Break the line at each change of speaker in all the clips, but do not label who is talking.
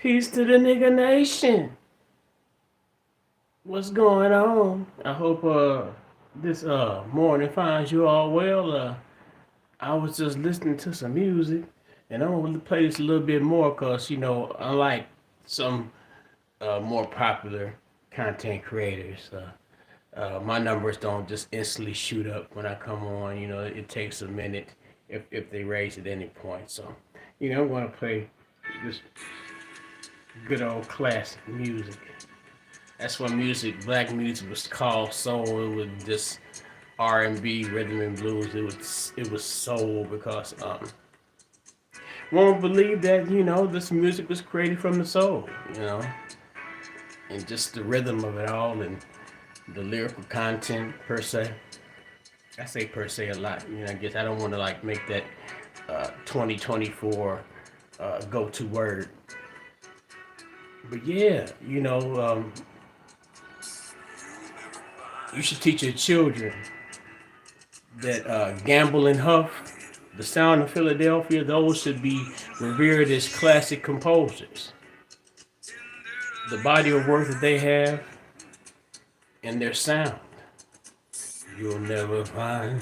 Peace to the nigga nation. What's going on? I hope this morning finds you all well. I was just listening to some music, and I'm gonna play this a little bit more because unlike some more popular content creators, my numbers don't just instantly shoot up when I come on. It takes a minute if they raise at any point. So, I'm gonna play this good old classic music. That's when black music was called soul. It was just R&B, rhythm and blues. It was soul because won't believe that this music was created from the soul, and just the rhythm of it all and the lyrical content per se. I say per se a lot. I guess I don't want to like make that 2024 go-to word, but yeah, you should teach your children that Gamble and Huff, the Sound of Philadelphia, those should be revered as classic composers. The body of work that they have and their sound, you'll never find,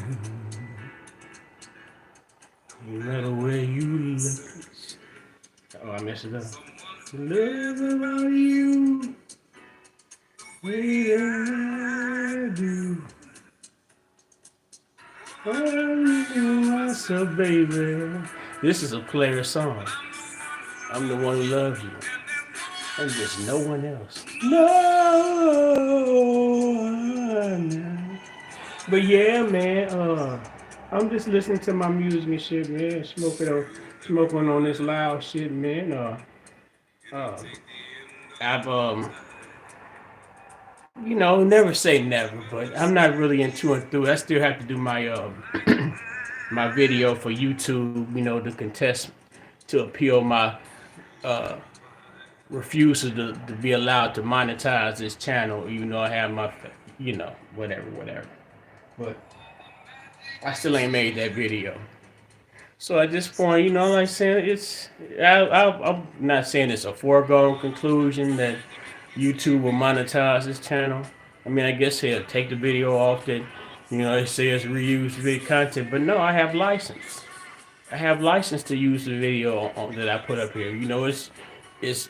no matter where you look. Oh, I messed it up. Love about you, way I do. Myself, baby. This is a player song. I'm the one who loves you. And there's no one else. No one. But yeah, man. I'm just listening to my music and shit, man. Smoking on this loud shit, man. Uh, I've never say never, but I'm not really into it through. I still have to do my my video for YouTube, to contest to appeal my uh refusal to be allowed to monetize this channel, even though I have my, whatever. But I still ain't made that video. So at this point, like I saying, I'm not saying it's a foregone conclusion that YouTube will monetize this channel. I mean, I guess he'll take the video off that, it says reuse video content. But no, I have license. I have license to use the video that I put up here. It's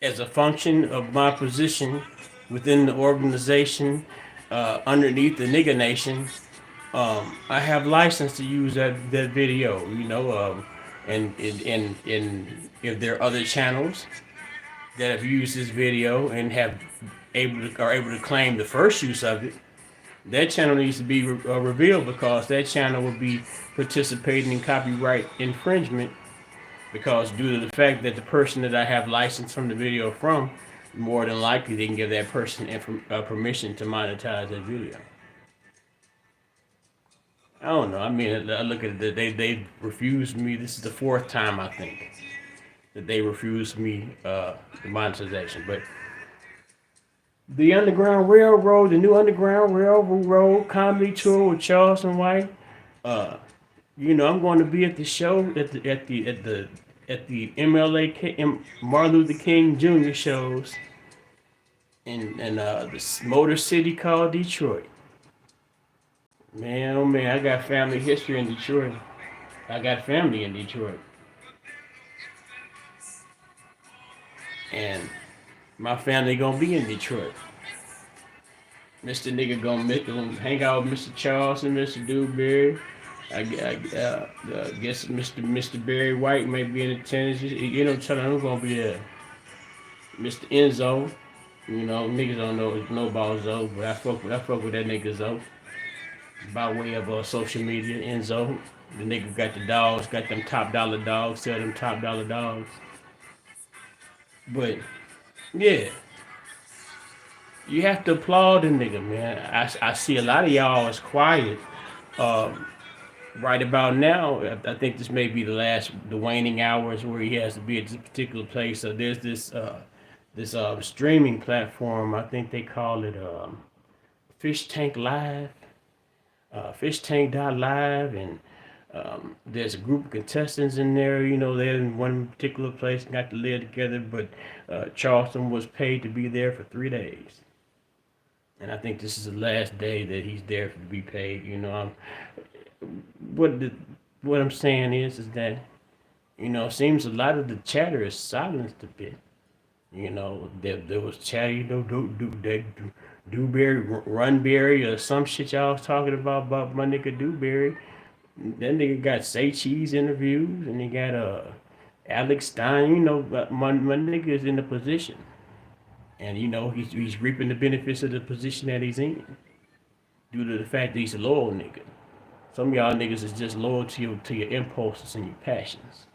as a function of my position within the organization underneath the nigga nation. I have license to use that video, and if there are other channels that have used this video and are able to claim the first use of it, that channel needs to be revealed because that channel will be participating in copyright infringement because due to the fact that the person that I have license from the video from, more than likely they can give that person permission to monetize that video. I don't know. I mean, I look at it. They refused me. This is the fourth time I think that they refused me the monetization. But the Underground Railroad, the new Underground Railroad comedy tour with Charleston White. Uh, I'm going to be at the show at the Martin Luther King Jr. shows in this Motor City called Detroit. Man, oh man, I got family history in Detroit. I got family in Detroit, and my family gonna be in Detroit. Mr. Nigga gonna hang out with Mr. Charleston, Mr. Dewberry. I guess Mr. Barry White may be in attendance. Tell them who's gonna be there. Mr. Enzo. Niggas don't know about Zo, but I fuck with that nigga Zo. By way of social media, Enzo. The nigga got the dogs, got them top dollar dogs, sell them top dollar dogs. But yeah, you have to applaud the nigga, man. I see a lot of y'all is quiet. Um, right about now, I think this may be the waning hours where he has to be at this particular place. So there's this streaming platform. I think they call it Fish Tank Live, Fish Tank Live, and There's a group of contestants in there, they're in one particular place, got to live together, but Charleston was paid to be there for 3 days. And I think this is the last day that he's there to be paid. What the, what I'm saying is that, it seems a lot of the chatter is silenced a bit. There was chatter, Dewberry, Runberry, or some shit y'all was talking about my nigga Dewberry. That nigga got Say Cheese interviews, and he got Alex Stein. My nigga is in the position, and he's reaping the benefits of the position that he's in due to the fact that he's a loyal nigga. Some of y'all niggas is just loyal to your impulses and your passions,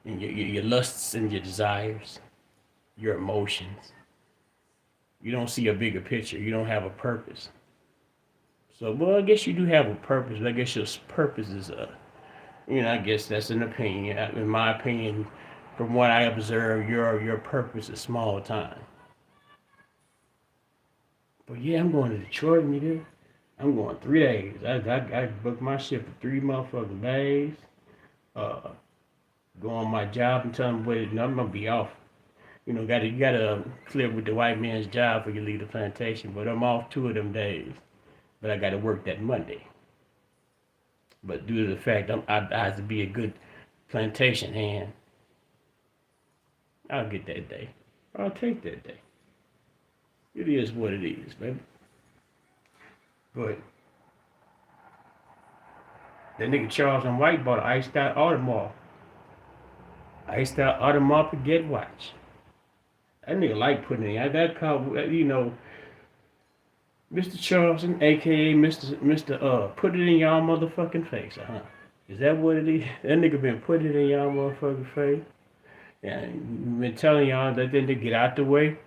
and your lusts and your desires, your emotions. You don't see a bigger picture. You don't have a purpose. So, well, I guess you do have a purpose, but I guess your purpose is, I guess that's an opinion. In my opinion, from what I observe, your purpose is small time. But yeah, I'm going to Detroit, nigga. I'm going 3 days. I booked my shit for 3 motherfucking days. Uh, Go on my job and tell them, wait, no, I'm gonna be off. You gotta clear with the white man's job for you leave the plantation. But I'm off 2 of them days. But I gotta work that Monday. But due to the fact I have to be a good plantation hand, I'll get that day. I'll take that day. It is what it is, baby. But that nigga Charleston White bought an iced out Audemars. Iced out Audemars Piguet watch. That nigga like putting it in. That called, Mr. Charleston, aka Mr. Put it in y'all motherfucking face, huh? Is that what it is? That nigga been putting it in y'all motherfucking face. And been telling y'all that then to get out the way.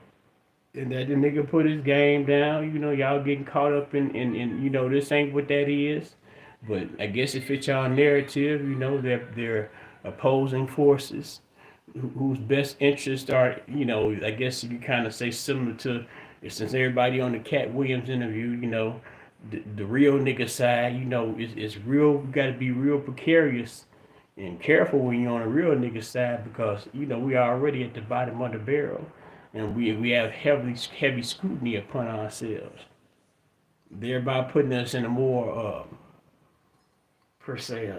And that the nigga put his game down. Y'all getting caught up in this ain't what that is. But I guess it fits y'all narrative, they're opposing forces whose best interests are, I guess you can kind of say similar to, since everybody on the Cat Williams interview, the real nigga side, is real, you got to be real precarious and careful when you're on a real nigga side because, we are already at the bottom of the barrel and we have heavy scrutiny upon ourselves, thereby putting us in a more, per se,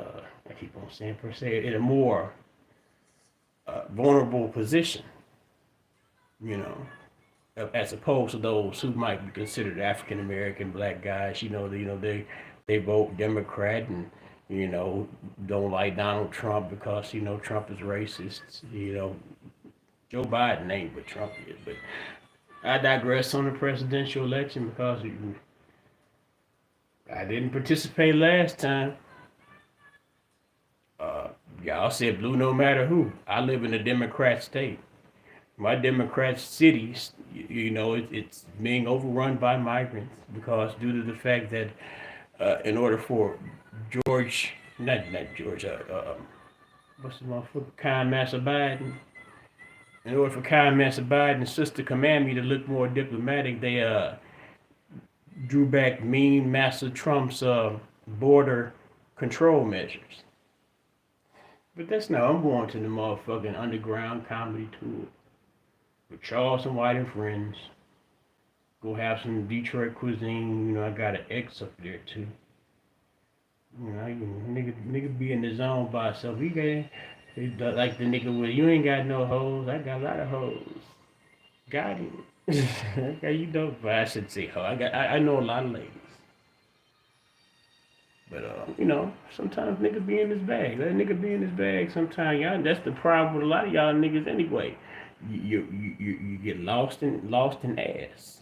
I keep on saying per se, in a more vulnerable position, as opposed to those who might be considered African American black guys. They vote Democrat and don't like Donald Trump because Trump is racist. Joe Biden ain't, but Trump is. But I digress on the presidential election because I didn't participate last time. Y'all said blue no matter who. I live in a Democrat state. My Democrat cities, it's being overrun by migrants because due to the fact that in order for not George, what's the motherfucker, Kind Master Biden, in order for Kind Master Biden and Sister Command to look more diplomatic, they drew back mean Master Trump's border control measures. But that's now, I'm going to the motherfucking underground comedy tour with Charleston White and friends. Go have some Detroit cuisine. I got an ex up there too. Nigga be in the zone by himself. He got like the nigga with you ain't got no hoes. I got a lot of hoes. Got him. Okay, you don't. But I should say hoe. I know a lot of ladies. But sometimes nigga be in his bag. Let nigga be in his bag sometimes. Y'all, that's the problem with a lot of y'all niggas anyway. You get lost in ass.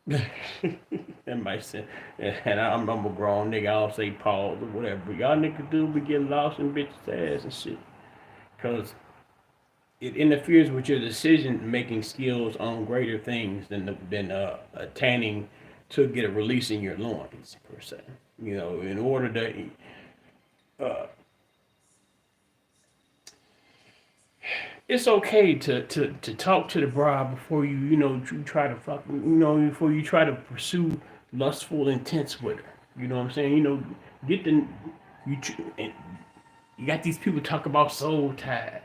That might say, and I'm a grown nigga. I don't say pause or whatever. But y'all niggas do be getting lost in bitches' ass and shit, cause it interferes with your decision making skills on greater things than attaining to get a release in your loins per se. In order to it's okay to talk to the bride before you try to fuck before you try to pursue lustful intents with her. You know what I'm saying? Get the and you got these people talk about soul ties.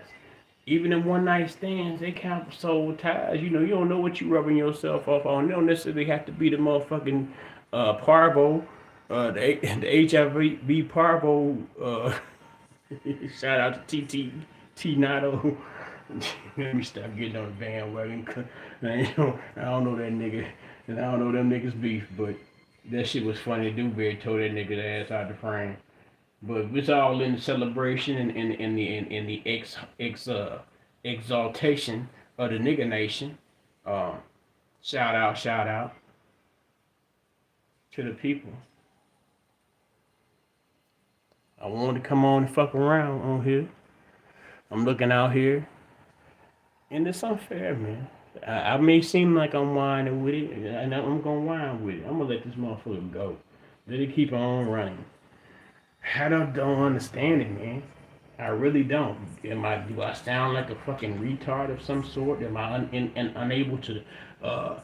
Even in one night stands, they count for soul ties. You don't know what you rubbing yourself off on. They don't necessarily have to be the motherfucking parvo, the HIV parvo. Shout out to T Nato. Let me stop getting on the bandwagon. I don't know that nigga, and I don't know them niggas beef, but that shit was funny. Dewberry tore that nigga's ass out the frame. But it's all in the celebration and in the exaltation of the nigga nation. Um, shout out to the people. I wanted to come on and fuck around on here. I'm looking out here, and it's unfair, man. I may seem like I'm whining with it, and I'm gonna whine with it. I'm gonna let this motherfucker go. Let it keep on running. Don't understand it, man. I really don't. Do I sound like a fucking retard of some sort? Am I unable to uh,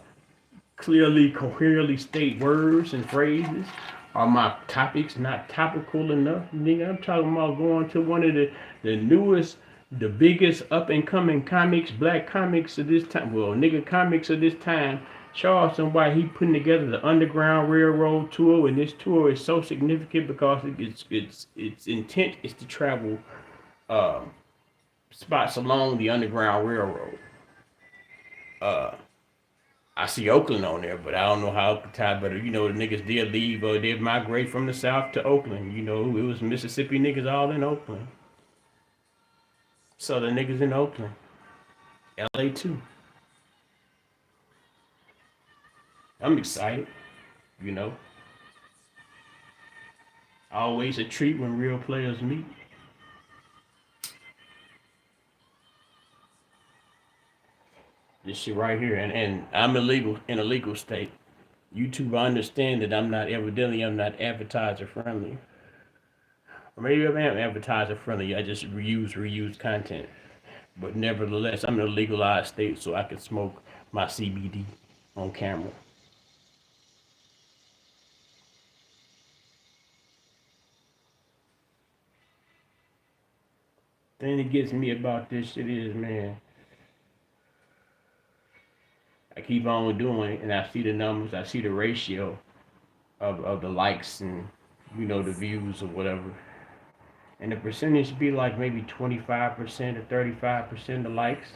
clearly, coherently state words and phrases? Are my topics not topical enough? Nigga, I'm talking about going to one of the newest, the biggest up and coming comics, black comics of this time. Well, nigga comics of this time. Charleston, why he putting together the Underground Railroad tour, and this tour is so significant because its intent is to travel spots along the Underground Railroad. I see Oakland on there, but I don't know how Oakland tied. But the niggas did leave or did migrate from the South to Oakland. It was Mississippi niggas all in Oakland. Southern niggas in Oakland, LA too. I'm excited. You know, always a treat when real players meet. This shit right here, and I'm illegal in a legal state. YouTube, I understand that I'm not advertiser friendly. Or maybe I am advertiser friendly. I just reuse content. But nevertheless, I'm in a legalized state, so I can smoke my CBD on camera. Thing that gets me about this shit is, man, I keep on doing it, and I see the numbers, I see the ratio of the likes and the views or whatever, and the percentage be like maybe 25% or 35% of likes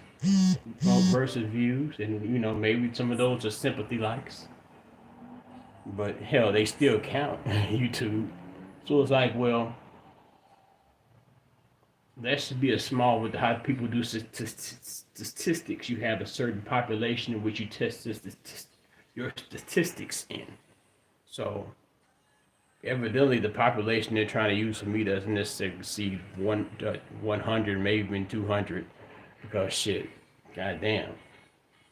versus views, and maybe some of those are sympathy likes, but hell, they still count. YouTube. So it's like, well, that should be a small with how people do statistics. You have a certain population in which you test your statistics in. So evidently, the population they're trying to use for me doesn't necessarily exceed 100, maybe even 200, because shit, goddamn.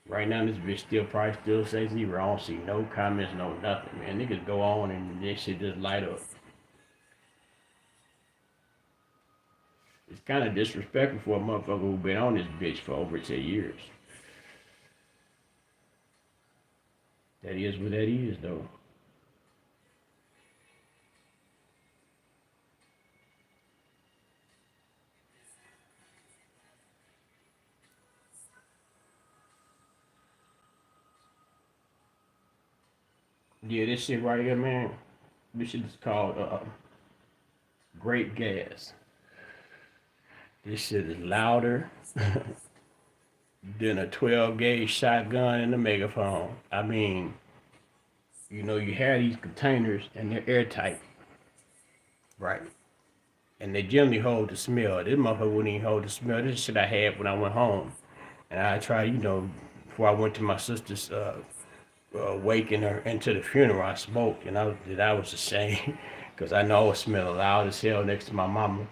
Right now, this bitch probably still say zero. I don't see no comments, no nothing, man. Niggas go on and this shit just light up. It's kind of disrespectful for a motherfucker who been on this bitch for over 10 years. That is what that is, though. Yeah, this shit right here, man. This shit is called Great Gas. This shit is louder than a 12 gauge shotgun and a megaphone. I mean, you have these containers and they're airtight, right? And they generally hold the smell. This motherfucker wouldn't even hold the smell. This is shit I had when I went home. And I tried, before I went to my sister's waking her into the funeral, I smoked, and I was ashamed because I know I was smelling loud as hell next to my mama.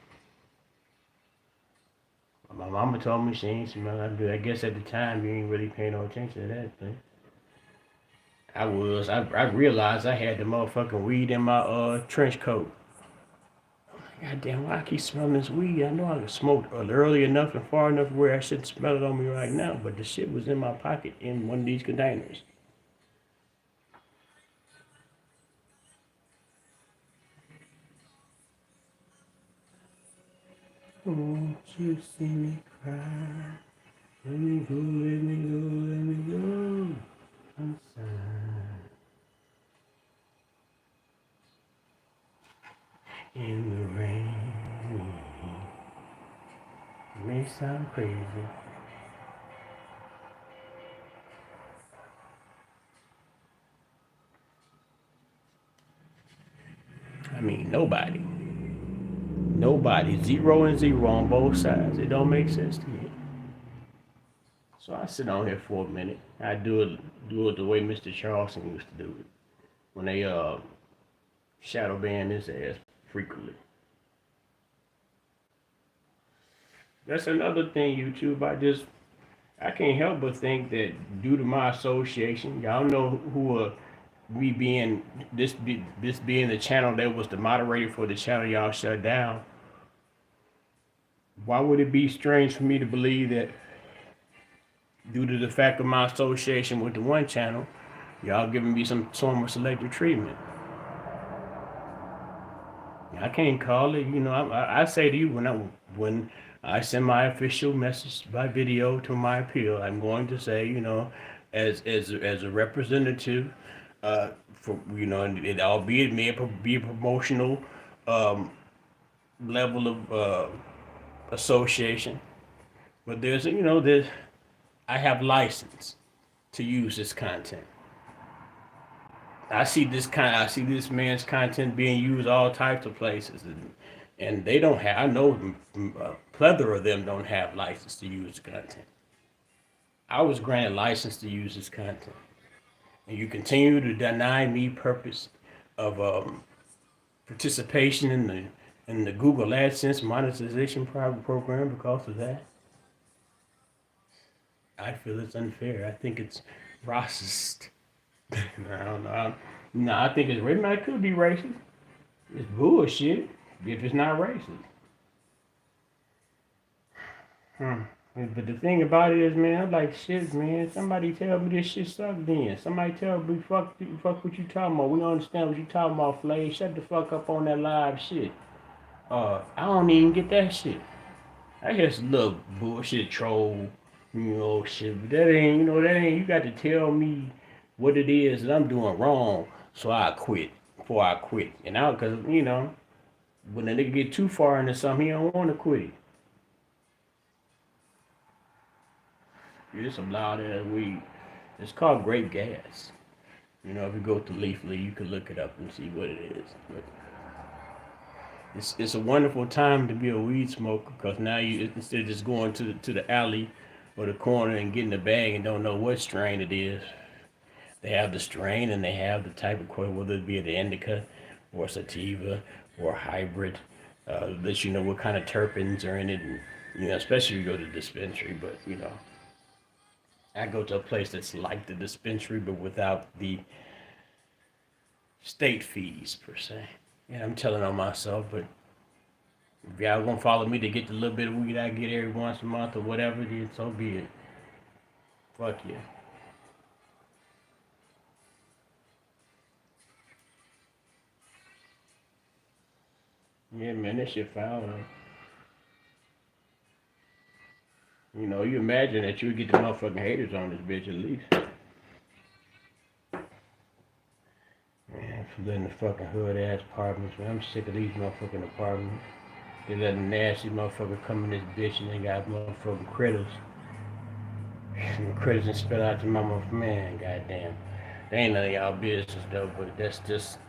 My mama told me she ain't smell that good. I guess at the time you ain't really paying no attention to that thing. I realized I had the motherfucking weed in my trench coat. God damn, why I keep smelling this weed? I know I could smoke early enough and far enough where I shouldn't smell it on me right now, but the shit was in my pocket in one of these containers. Won't you see me cry? Let me go, let me go, let me go. I'm sad. In the rain. It may sound crazy. I mean, nobody. Nobody. 0 and 0 on both sides. It don't make sense to me. So I sit on here for a minute. I do it the way Mr. Charleston used to do it. When they shadow ban his ass frequently. That's another thing, YouTube. I can't help but think that due to my association, y'all know who me being this being the channel that was the moderator for the channel y'all shut down. Why would it be strange for me to believe that due to the fact of my association with the one channel, y'all giving me some form of selective treatment? I can't call it. I say to you when I send my official message by video to my appeal, I'm going to say, as a representative, for and albeit may be a promotional um, level of association, but there's I have license to use this content. I see this man's content being used all types of places, and they don't have. I know a plethora of them don't have license to use the content. I was granted license to use this content, and you continue to deny me purpose of participation in the Google AdSense monetization program because of that. I feel it's unfair. I think it's racist. I don't know. No, I think it's maybe it could be racist. It's bullshit if it's not racist. Hmm. But the thing about it is, man, I'm like, shit, man. Somebody tell me this shit sucks. Then somebody tell me fuck what you talking about. We don't understand what you talking about, Flay. Shut the fuck up on that live shit. I don't even get that shit. I hear some little bullshit troll, shit. But that ain't. You got to tell me what it is that I'm doing wrong, so I quit before I quit. And now, cause when a nigga get too far into something, he don't want to quit. It's some loud ass weed. It's called grape gas. If you go to Leafly, you can look it up and see what it is. But it's a wonderful time to be a weed smoker because now you instead of just going to the alley or the corner and getting a bag and don't know what strain it is. They have the strain and they have the type of quote, whether it be the indica or sativa or hybrid. Let you know what kind of terpenes are in it, and especially if you go to the dispensary. But I go to a place that's like the dispensary, but without the state fees per se. And I'm telling on myself, but if y'all gonna follow me to get the little bit of weed I get every once a month or whatever it is, so be it. Fuck yeah. Yeah, man, that shit foul. You imagine that you would get the motherfucking haters on this bitch at least. Man, for letting the fucking hood ass apartments, man. I'm sick of these motherfucking apartments. They let a nasty motherfucker come in this bitch and they got motherfucking critters. Critters and spit out the mama, man, goddamn. They ain't none of y'all business though, but that's just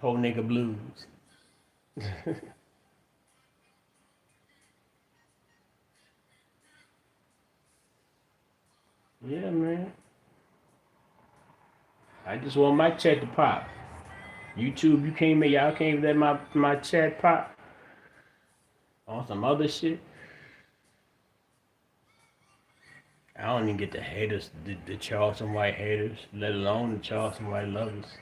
whole nigga blues. Yeah, man. I just want my check to pop. YouTube, y'all can't let my chat pop on some other shit. I don't even get the haters, the Charleston white haters, let alone the Charleston white lovers.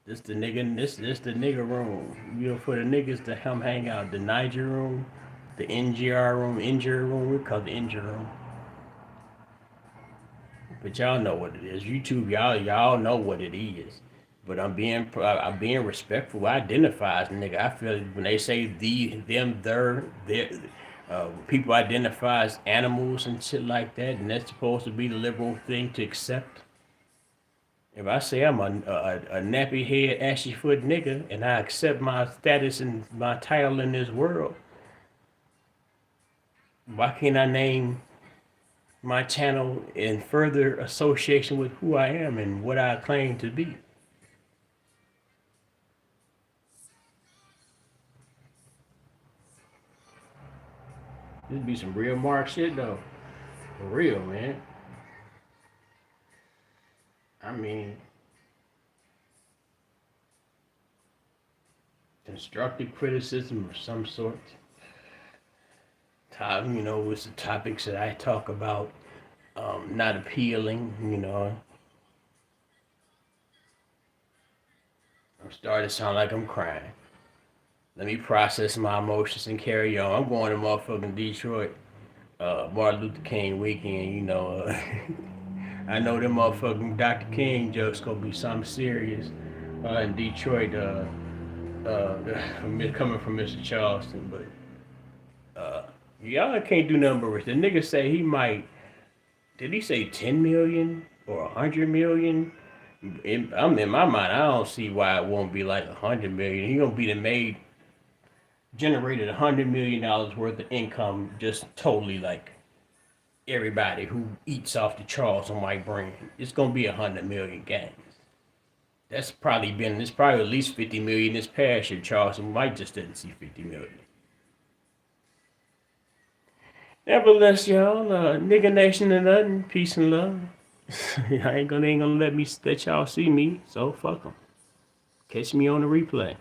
This the nigga room. For the niggas to come hang out. The Niger room, the NGR room, injury room, we call it the injury room. But y'all know what it is. YouTube, y'all know what it is. But I'm being respectful. I identify as nigga. I feel when they say them, their, people identify as animals and shit like that, and that's supposed to be the liberal thing to accept. If I say I'm a nappy head, ashy foot nigga, and I accept my status and my title in this world, why can't I name my channel in further association with who I am and what I claim to be? This be some real Mark shit though. For real, man. I mean, constructive criticism of some sort. With the topics that I talk about, not appealing, I'm starting to sound like I'm crying. Let me process my emotions and carry on. I'm going to motherfucking Detroit, Martin Luther King weekend, I know them motherfucking Dr. King jokes gonna be something serious in Detroit, coming from Mr. Charleston, but y'all can't do nothing but the nigga say he might. Did he say 10 million or 100 million? I'm in my mind. I don't see why it won't be like 100 million. He gonna be the made generated $100 million worth of income just totally like everybody who eats off the Charleston white brand. It's gonna be 100 million gains. It's probably at least 50 million this past year. Charleston White just didn't see 50 million. Nevertheless, y'all, nigga nation and nothing, peace and love. I ain't gonna let y'all see me, so fuck them. Catch me on the replay.